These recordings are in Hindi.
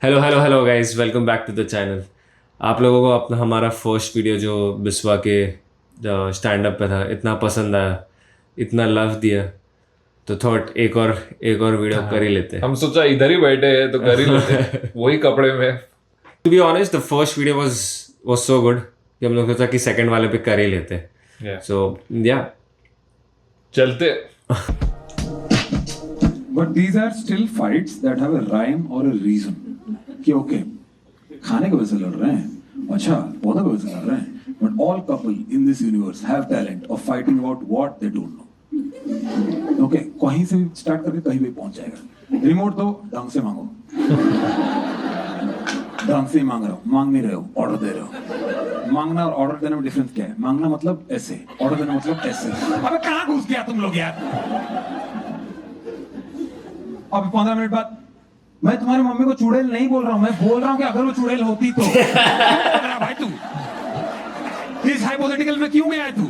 Hello hello hello guys, welcome back to the channel. आप लोगों को अपना हमारा फर्स्ट वीडियो जो बिस्वा के स्टैंड अप पे था इतना पसंद आया, इतना लव दिया, तो थॉट एक और वीडियो कर ही लेते हम सोचा इधर ही बैठे हैं तो कर ही लेते हैं, हैं। वही कपड़े में। To be honest, the first video was so good कि हम लोग सोचा कि सेकंड वाले पे कर ही लेते हैं। Yeah. सो या चलते। But these are still fights that have a rhyme or a reason. कि ओके खाने की वजह से लड़ रहे हैं, अच्छा पौधा की वजह से लड़ रहे हैं, but all couple in this universe have talent of fighting about what they don't know. Okay कहीं से भी स्टार्ट करके कहीं भी पहुंच जाएगा। रिमोट तो ढंग से मांगो, ढंग से ही मांग रहे हो, मांग नहीं रहे हो, ऑर्डर दे रहे हो। मांगना और ऑर्डर देने में डिफरेंस क्या है? मांगना मतलब ऐसे, ऑर्डर देना मतलब ऐसे। अबे कहाँ घुस गया तुम लोग यार? अब 15 मिनट बाद मैं तुम्हारी मम्मी को चुड़ैल नहीं बोल रहा हूं, मैं बोल रहा हूं कि अगर वो चुड़ैल होती तो। भाई तू इस हाइपोथेटिकल में क्यों गया है तू?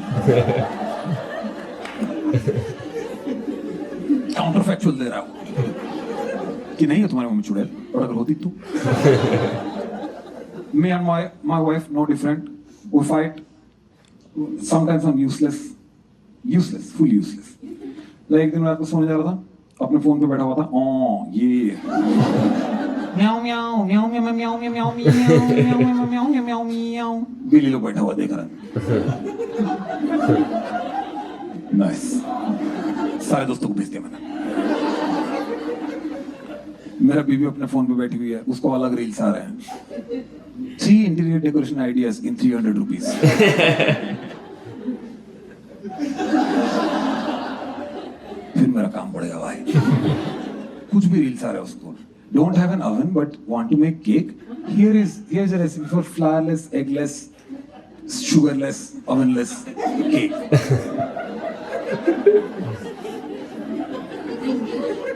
काउंटर फैक्चुअल दे रहा हूं कि नहीं है तुम्हारी मम्मी चुड़ैल, और अगर होती तो। Me and my wife no different. We fight. Sometimes I'm useless, full useless. एक दिन रात को सोने जा रहा था, अपने फोन पे बैठा हुआ था। ये म्याऊ म्याऊ म्याऊ म्याऊ म्याऊ म्याऊ म्याऊ म्याऊ म्याऊ म्याऊ म्याऊ म्याऊ बिल्ली लोग बैठा हुआ देख रहा है। नाइस, सारे दोस्तों को भेज दिया मैंने। मेरा बीबी अपने फोन पे बैठी हुई है, उसको अलग रील्स आ रहे हैं। 3 interior decoration ideas in 300 rupees. फिर मेरा काम पड़ेगा भाई। कुछ भी रील्स आ रहा है उसको। Don't have an oven but want to make cake? Here's a recipe for flourless, eggless, sugarless, ovenless cake.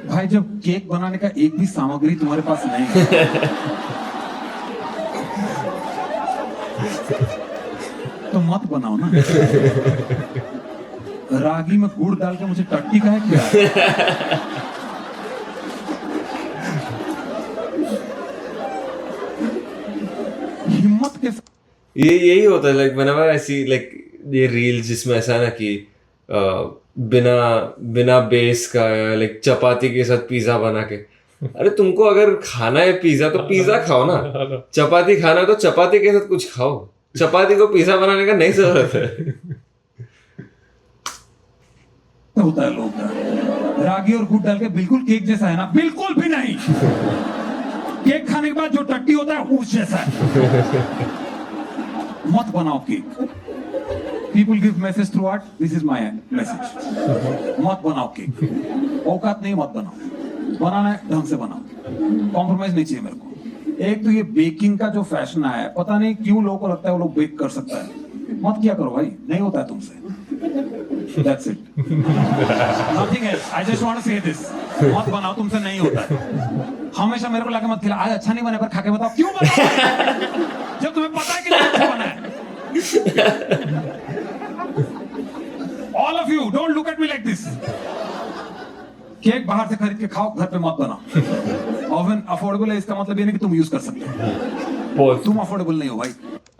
भाई जब केक बनाने का एक भी सामग्री तुम्हारे पास नहीं है तो मत बनाओ ना। रागी में गुड़ डाल के मुझे टट्टी का है क्या? हिम्मत के साथ ये यही होता है, like whenever I see like ये रील्स जिसमें ऐसा है ना कि बिना बिना बेस का, लाइक चपाती के साथ पिज्जा बना के। अरे तुमको अगर खाना है पिज्जा तो पिज्जा खाओ ना, चपाती खाना है तो चपाती के साथ कुछ खाओ, चपाती को पिज्जा बनाने का नहीं जरूरत है। होता है लोग का रागी और गुड़ डाल के बिल्कुल केक जैसा है ना? बिल्कुल भी नहीं। केक खाने के बाद जो टट्टी होता है उस जैसा है। मत बनाओ cake. People give message through art. This is my message. मत बनाओ केक। औकात नहीं, मत बनाओ। बनाना है ढंग से बनाओ। कॉम्प्रोमाइज नहीं चाहिए मेरे को। एक तो ये बेकिंग का जो फैशन आया है, पता नहीं क्यों लोगों को लगता है वो लोग बेक कर सकता है। मत किया करो भाई, नहीं होता है तुमसे। That's it. Nothing else. I just want to say this. मत बनाओ, तुमसे नहीं होता है। हमेशा मेरे को लाके मत खिला, आज अच्छा नहीं बना पर खा के बताओ क्यों बना, जब तुम्हें पता है कि नहीं अच्छा बना है। All of you, don't look at me like this. Cake बाहर से खरीद के खाओ, घर पे मत बनाओ। ओवन अफोर्डेबल है, इसका मतलब ये नहीं कि तुम यूज कर सकते हो। तुम अफोर्डेबल नहीं हो भाई।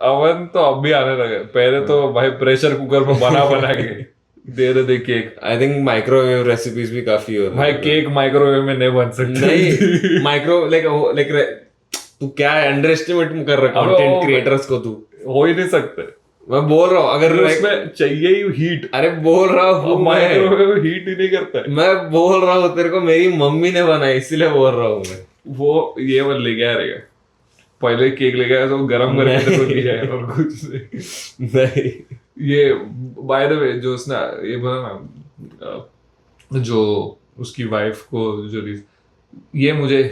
अवन तो अब भी आने लगे, पहले तो भाई प्रेशर कुकर में बना के दे रहे थे cake. I think microwave recipes भी काफी हो रही भाई केक माइक्रोवेव में नहीं बन सकते। नहीं, माइक्रो लाइक तू क्या अंडर एस्टिमेट कर रहा है कंटेंट क्रिएटर्स को? तू हो ही नहीं सकते। मैं बोल रहा हूँ अगर उसमें चाहिए ही हीट। अरे बोल रहा हूँ माइक्रोवेव हीट ही नहीं करता। मैं बोल रहा हूँ तेरे को, मेरी मम्मी ने बनाई इसीलिए बोल रहा हूँ मैं। वो ये वो ले गया रहेगा, पहले केक ले गया तो गरम करके तेरे को ले जाएगा और कुछ नहीं। ये बाय द वे जो उसने ये बोला ना, जो उसकी वाइफ को जो ये मुझे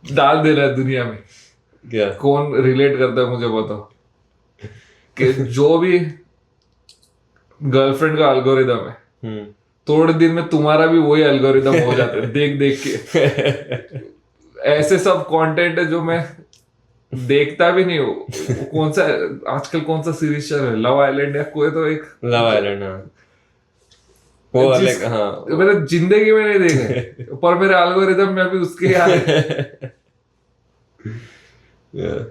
डाल दे रहा है दुनिया में। क्या कौन रिलेट करता है मुझे बताओ? कि जो भी गर्लफ्रेंड का एल्गोरिदम है, थोड़े दिन में तुम्हारा भी वही एल्गोरिदम हो जाता है। देख देख के ऐसे सब कंटेंट है जो मैं देखता भी नहीं हूँ। कौन सा आजकल कौन सा सीरीज चल रहा है? लव आइलैंड या कोई तो एक लव आइलैंड। हाँ, वो जिस- लाइक हाँ मैंने जिंदगी में नहीं देखे पर मेरे एल्गोरिदम में अभी उसके आ रहे हैं। Yeah.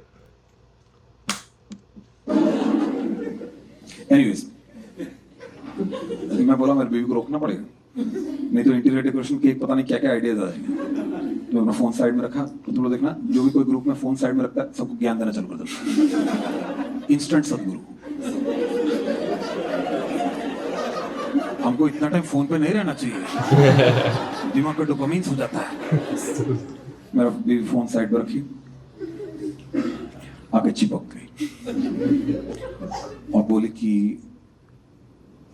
एनीवेज, मैं बोला मेरे बीवी को रोकना पड़ेगा, नहीं तो इंटीग्रेटेड क्वेश्चन के पता नहीं क्या क्या आइडियाज आ जाएंगे। तो अपना फोन साइड में रखा, तो तुम लोग देखना जो भी कोई ग्रुप में फोन साइड में रखता है सबको ज्ञान देना चालू कर देता। इंस्टेंट सदगुरु। हमको इतना टाइम फोन पे नहीं रहना चाहिए, दिमाग का डोपामिन हो जाता है। मेरा बीवी फोन साइड पर रखी, आके चिपक गई और बोली कि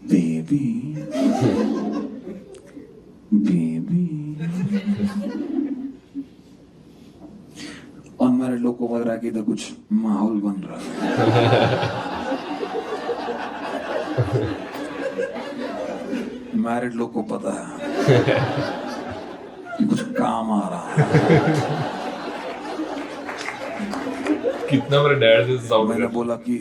बेबी बेबी। अनमैरिड लोग को लग रहा है कि इधर कुछ माहौल बन रहा है। मैरिड लोग को पता है कि कुछ काम आ रहा है। कितना मेरे डैड से साउंड मैंने बोला कि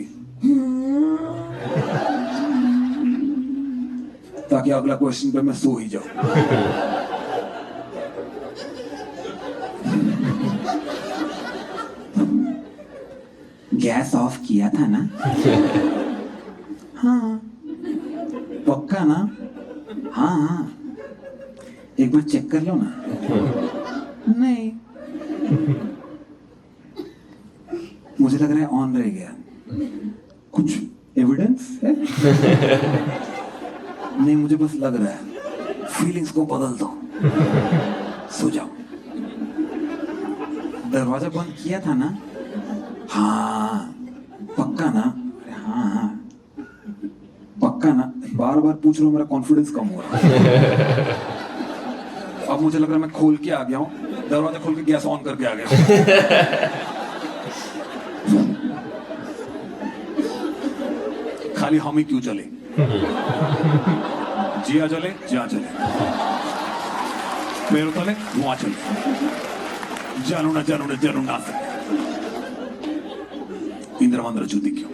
ताकि अगला क्वेश्चन पे मैं सो ही जाऊं। गैस ऑफ किया था ना? हाँ। पक्का ना? हाँ हाँ, एक बार चेक कर लो ना। नहीं, मुझे लग रहा है ऑन रह गया। कुछ एविडेंस है? नहीं, मुझे बस लग रहा है। फीलिंग्स को बदल दो, सो जाओ। दरवाजा बंद किया था ना? हाँ। पक्का ना? हाँ हाँ, पक्का ना? बार बार पूछ रहा हूँ, मेरा कॉन्फिडेंस कम हो रहा है। अब मुझे लग रहा है मैं खोल के आ गया हूँ, दरवाजा खोल के गैस ऑन करके आ गया। खाली हम ही क्यों चले? जिया चले, जा चले, पैर तले वहां चले, जानू ना सके। इंद्र मंद्र जूती क्यों?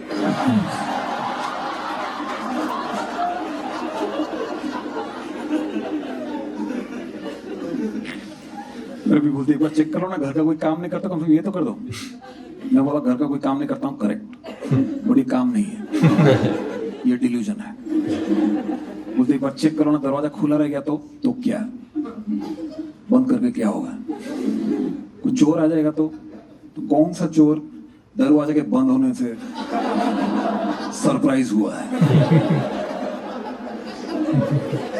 मेरे भी बोलते एक बार चेक करो ना, घर का कोई काम नहीं करता, कम से कम ये तो कर दो। मैं बोला घर का कोई काम नहीं करता हूँ, करेक्ट, बट ये काम नहीं है, ये डिल्यूजन है। बोलते एक बार चेक करो ना, दरवाजा खुला रह गया तो क्या? बंद करके क्या होगा? कोई चोर आ जाएगा तो कौन सा चोर दरवाजे के बंद होने से सरप्राइज हुआ है?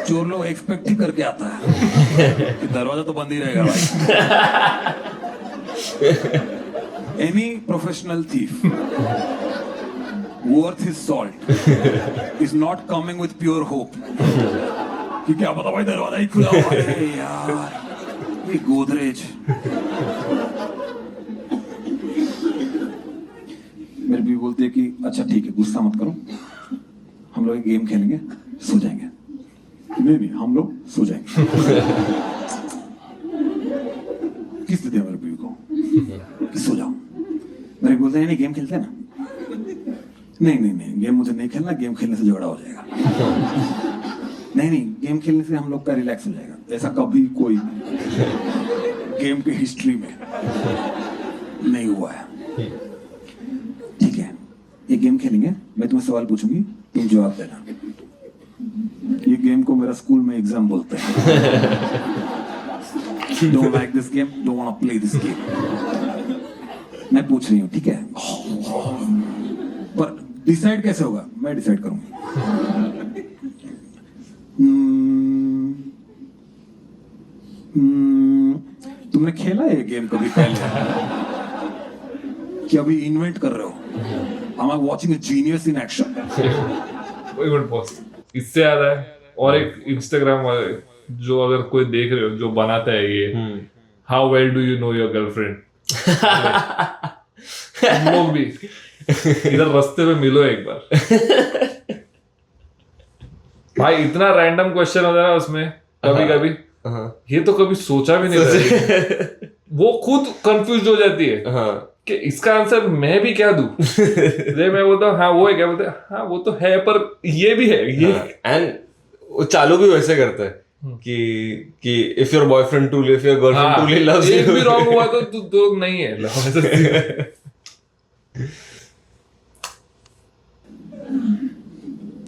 चोर लोग एक्सपेक्ट ही करके आता है कि दरवाजा तो बंद ही रहेगा भाई। Any professional thief worth his salt is not coming with pure hope कि क्या पता भाई दरवाजा ही खुला हुआ है यार, ये गोदरेज। मेरी भी बोलती है कि अच्छा ठीक है, गुस्सा मत करो, हम लोग एक गेम खेलेंगे, सो जाएंगे। नहीं, हम लोग सो जाएंगे। किस देते हैं मेरे बीवी को कि सो जाओ? मेरे बोलते हैं नहीं गेम खेलते हैं ना। नहीं, गेम मुझे नहीं खेलना, गेम खेलने से झगड़ा हो जाएगा। नहीं, गेम खेलने से हम लोग का रिलैक्स हो जाएगा। ऐसा कभी कोई गेम की हिस्ट्री में नहीं हुआ है। ठीक है, ये गेम खेलेंगे, मैं तुम्हें सवाल पूछूंगी, तुम जवाब देना। ये गेम को मेरा स्कूल में एग्जाम बोलते हैं। Don't like this game, don't want to play this game. मैं पूछ रही हूँ, ठीक है? पर डिसाइड कैसे होगा? मैं डिसाइड करूंगी। तुमने खेला है ये गेम कभी पहले? कि अभी इन्वेंट कर रहे हो? Am I watching a genius in action? वही मिनट पॉज। इससे याद है और एक इंस्टाग्राम वाले जो अगर कोई देख रहे हो जो बनाता है ये, how well do you know your girlfriend. तुम लोग भी इधर रास्ते में मिलो एक बार। भाई इतना रैंडम क्वेश्चन होता है ना उसमें, कभी कभी ये तो कभी सोचा भी नहीं था। वो खुद कंफ्यूज हो जाती है कि इसका आंसर मैं भी क्या दूं। मैं बोलता हूँ हाँ वो है, क्या बोलते हैं हाँ वो तो है, पर ये भी है ये। एंड वो चालू भी वैसे करता है कि if your boyfriend too if your girlfriend too loves एक भी यू रॉन्ग हुआ तो नहीं है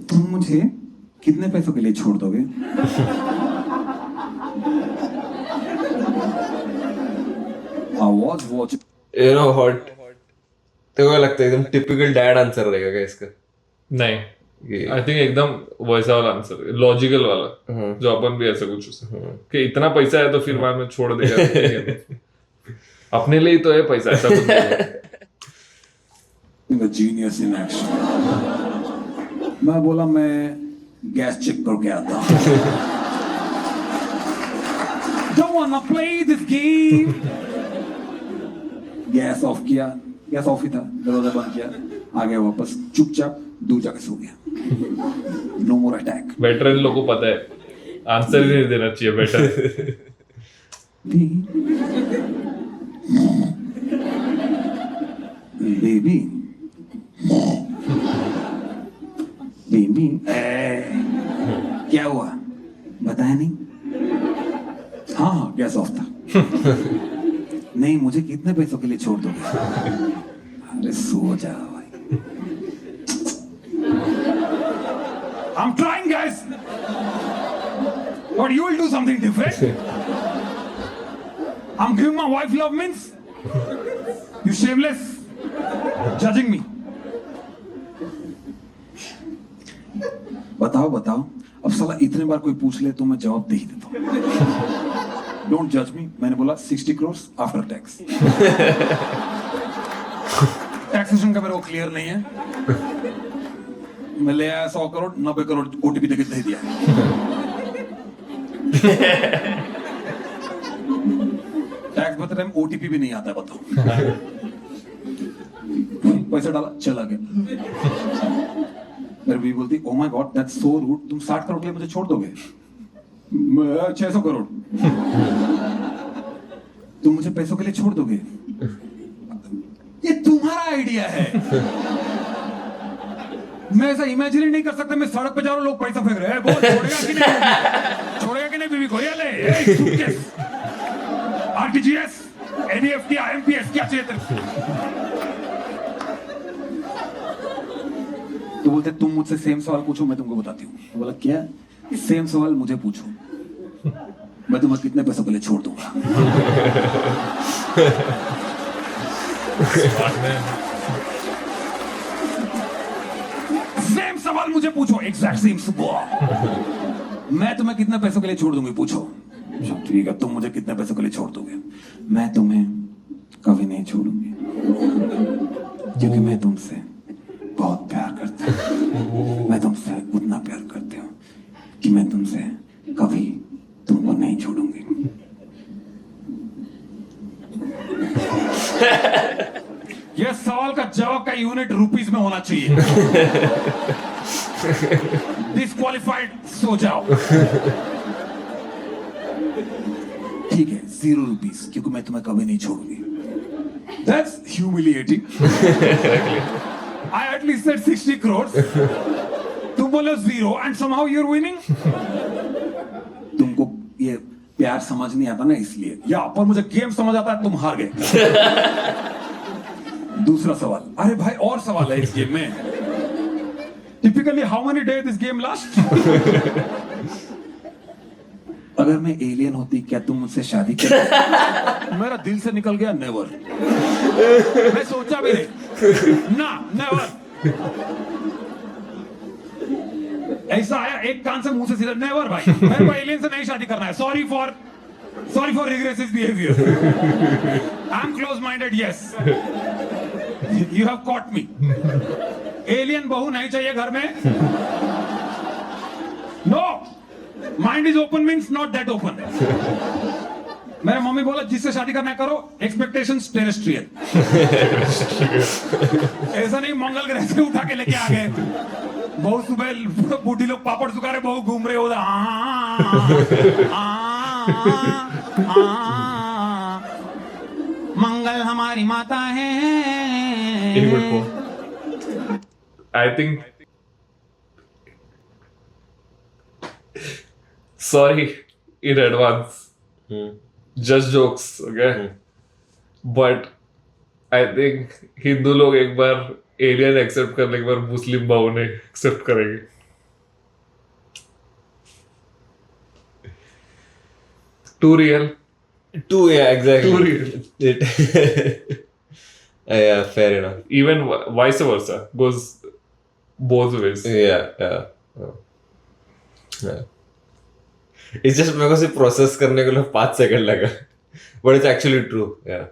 तुम मुझे कितने पैसों के लिए छोड़ दोगे? I was watching. You know what तेरे को लगता है एकदम टिपिकल डैड आंसर रहेगा क्या इसका? नहीं कि आई थिंक एकदम वैसा वाला आंसर लॉजिकल वाला जो अपन भी ऐसा कुछ कि इतना पैसा है तो फिर बाद में छोड़ देगा अपने लिए ही तो है पैसा ऐसा कुछ नहीं है। The genius in action. मैं बोला मैं गैस चेक करके आता हूँ। Don't wanna play this game. Gas off किया, गैस ऑफ ही था, दरवाजा बंद किया, आ गया वापस चुपचाप दूर जाके सो गया। नो मोर अटैक। वेटरन लोग को पता है आंसर ही नहीं देना चाहिए बेटर। बेबी बेबी क्या हुआ बताया नहीं? हाँ हाँ गैस ऑफ था। नहीं मुझे कितने पैसों के लिए छोड़ दोगे? अरे सो जा भाई। I'm trying guys but you will do something different. I'm giving my wife love means you shameless judging me. बताओ बताओ अब साला इतने बार कोई पूछ ले तो मैं जवाब दे ही देता हूँ। डोंट जज मी। मैंने बोला 60 करोड़ आफ्टर टैक्स। टैक्सेशन का मेरे को क्लियर नहीं है। मैं ले आया 100 करोड़ 90 करोड़ ओटीपी देके दे दिया। टैक्स बता टाइम ओटीपी भी नहीं आता है बताओ। पैसा डाला चला गया। मेरी बीवी बोलती oh my God that's so rude, तुम 60 करोड़ के लिए मुझे छोड़ दोगे? 600 करोड़ तुम मुझे पैसों के लिए छोड़ दोगे? ये तुम्हारा आइडिया है। मैं ऐसा इमेजिन ही नहीं कर सकता। मैं सड़क पे जा रहा हूं लोग पैसा फेंक रहे हैं, बोल छोड़ेगा कि नहीं? छोड़ेगा कि नहीं बीवी को? ये ले आरटीजीएस एनईएफटी आईएमपीएस क्या चाहिए तेरे को? तो बोलते तुम मुझसे सेम सवाल पूछो मैं तुमको बताती हूँ। तो बोला क्या? सेम सवाल मुझे पूछो, मैं तुम्हें कितने पैसों के लिए छोड़ दूंगा। सेम सवाल मुझे पूछो, एग्जैक्ट सेम सवाल। मैं तुम्हें कितने पैसों के लिए छोड़ दूंगी पूछो। ठीक है तुम मुझे कितने पैसों के लिए छोड़ दोगे? मैं तुम्हें कभी नहीं छोड़ूंगी क्योंकि मैं तुमसे बहुत प्यार करता हूँ। मैं तुमसे उतना प्यार करती हूँ कि मैं तुमसे कभी तुमको नहीं छोड़ूंगी। यह सवाल का जवाब का यूनिट रुपीस में होना चाहिए। डिस्क्वालिफाइड सो जाओ। ठीक है 0 रुपीस क्योंकि मैं तुम्हें कभी नहीं छोड़ूंगी। That's humiliating. I at least said 60 crores. तुम बोले 0 and somehow you're winning. तुमको ये प्यार समझ नहीं आता ना इसलिए, या पर मुझे गेम समझ आता है, तुम हार गए। दूसरा सवाल, अरे भाई और सवाल है इस गेम में। Typically how many days this game lasts? अगर मैं एलियन होती क्या तुम मुझसे शादी करते? मेरा दिल से निकल गया नेवर। मैं सोचा भी नहीं ना, नेवर। ऐसा आया एक कान से मुंह से सीधा नेवर भाई, मेरे को एलियन से नहीं शादी करना है। Sorry for regressive behaviour. I am close minded, yes you have caught me. Alien बहू नहीं चाहिए घर में। No, mind is open means not that open. मेरे मम्मी बोला जिससे शादी करना है करो, एक्सपेक्टेशंस टेरेस्ट्रियल। ऐसा नहीं मंगल ग्रह से उठा के लेके आ गए। बहुत सुबह बूढ़ी लोग पापड़ सुखा रहे, बहुत घूम रहे उधर। मंगल हमारी माता है। I think sorry in advance. Hmm. Just jokes, okay? But I think Hindu लोग एक बार एलियन एक्सेप्ट करने के बाद मुस्लिम भाव ने एक्सेप्ट करेंगे. Too real. Too, yeah, exactly. Too real. It yeah, fair enough. Even vice versa goes both ways. Yeah. It's just मेरे को सिर्फ प्रोसेस करने के लिए 5 सेकंड लगा, but it's actually true. Yeah.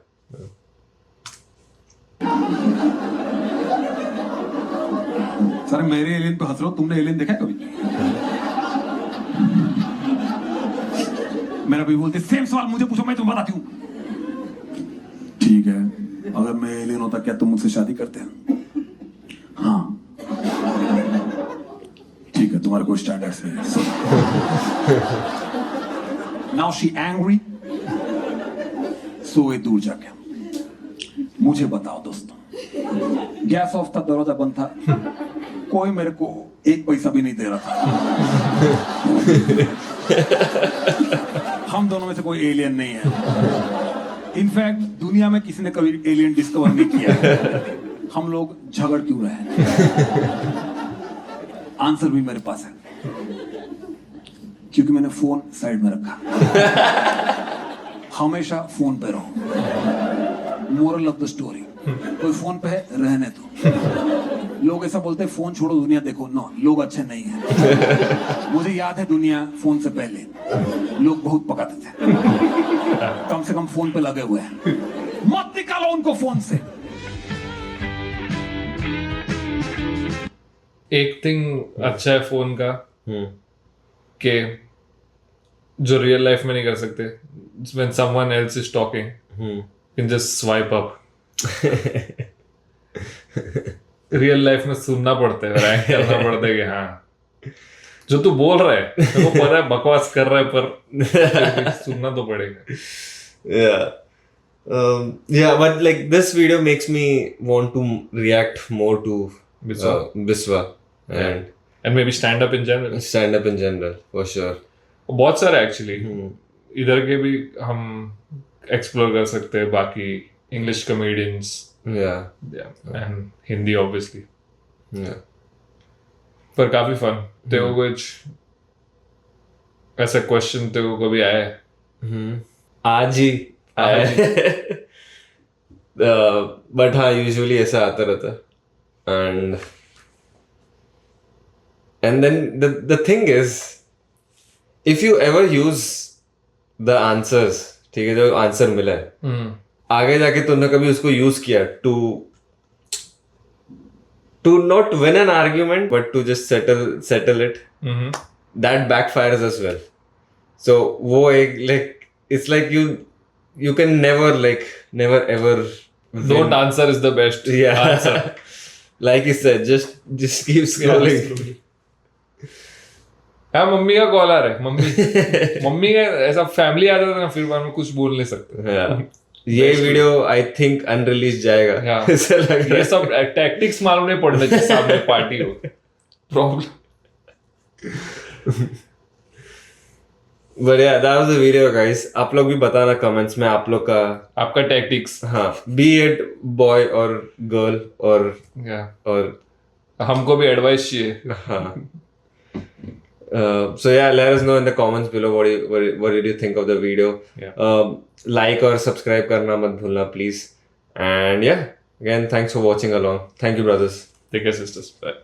Sir मेरे एलियन पे हंस रहे हो, तुमने एलियन देखा है कभी? मेरा भी बोलते सेम सवाल मुझे पूछो, मैं तुम्हें बताती हूँ. ठीक है, अगर मैं एलियन होता क्या तुम मुझसे शादी करते हैं? हाँ. ठीक है, तुम्हारे कोई स्टैंडर्ड्स नहीं है. नाउ शी एंग्री, सोए दूर जाके. मुझे बताओ दोस्तों, गैस ऑफ था, दरवाजा बंद था, कोई मेरे को 1 पैसा भी नहीं दे रहा था. हम दोनों में से कोई एलियन नहीं है. इनफैक्ट दुनिया में किसी ने कभी एलियन डिस्कवर नहीं किया. हम लोग झगड़ क्यों रहे हैं? आंसर भी मेरे पास है, क्योंकि मैंने फोन साइड में रखा. हमेशा फोन पे रहो. मोरल ऑफ द स्टोरी, कोई फोन पे है रहने दो. लोग ऐसा बोलते हैं फोन छोड़ो दुनिया देखो. नो, लोग अच्छे नहीं हैं. मुझे याद है दुनिया फोन से पहले लोग बहुत पकाते थे. कम से कम फोन पे लगे हुए हैं. मत निकालो उनको फोन से. एक थिंग अच्छा है फोन का कि जो रियल लाइफ में नहीं कर सकते. When someone else is talking, you can just swipe up. Real life में सुनना पड़ता है, रैंक करना पड़ता है कि हाँ जो तू बोल रहा है मेरे को पता है बकवास कर रहा है, पर सुनना तो पड़ेगा. Yeah, but like this video makes me want to react more to Biswa and maybe stand up in general. stand up in general for sure. बहुत सारे एक्चुअली इधर के भी हम एक्सप्लोर कर सकते हैं, बाकी English comedians and Hindi obviously. पर काफी फन. तेरे को कुछ ऐसा क्वेश्चन तेरे को कभी आया है? आज ही आया है. बट हाँ, यूजुअली ऐसा आता रहता. and then the thing is, if you ever use the answers, ठीक है, जो आंसर मिला है, आगे जाके तुमने कभी उसको यूज किया to not win an argument but to just settle it, that backfires as well. So वो एक like it's like you can never ever Don't answer is the best answer. like you said, just keep scrolling. हाँ, मम्मी का कॉल आ रहा है. मम्मी का ऐसा फैमिली आ जाता है ना, फिर बाद में कुछ बोल नहीं सकते. ये वीडियो आई थिंक अनरिलीज जाएगा. ऐसा लग रहा है. ये सब टैक्टिक्स मालूम नहीं पड़ने चाहिए सामने पार्टी हो. Problem. But yeah, that was the video guys. आप लोग भी बताना कमेंट्स में आप लोग का आपका टैक्टिक्स. हाँ, be it boy और गर्ल और हमको भी एडवाइस चाहिए. हाँ. So yeah, let us know in the comments below what did you think of the video. Like और subscribe करना मत भूलना please. And yeah, again thanks for watching along. Thank you brothers. Take care sisters. Bye.